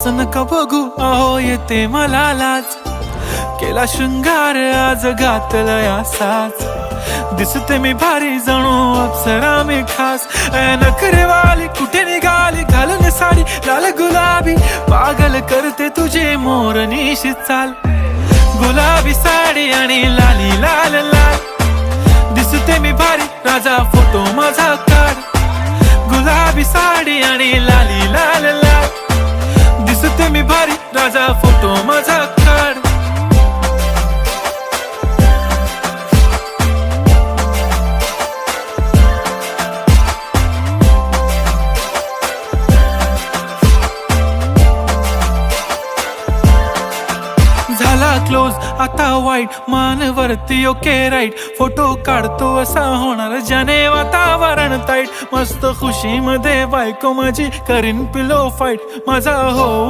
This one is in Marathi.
असं नका बघू अहो येते मला लाज, केला शृंगार आज घातलाय असाच, दिसते मी भारी जणू अप्सरा मी खास. नखरेवाली कुठे निघाली घालून साडी लाल गुलाबी, पागल करते तुझे मोरनीशी चाल. गुलाबी साडी आणि लाली लाल लाल, दिसते मी भारी राजा फोटो माझा काढ. गुलाबी साडी आणि लाली लाल लाल, दिसते मी भारी राजा फोटो माझा काढ. झाला क्लोज आता वाईट मानवरती ओके राईट, फोटो काढतो असा होणार ज्याने वातावरण ताईट. मस्त खुशी मध्ये बायको माझी करीन पिलो फाईट, माझा हो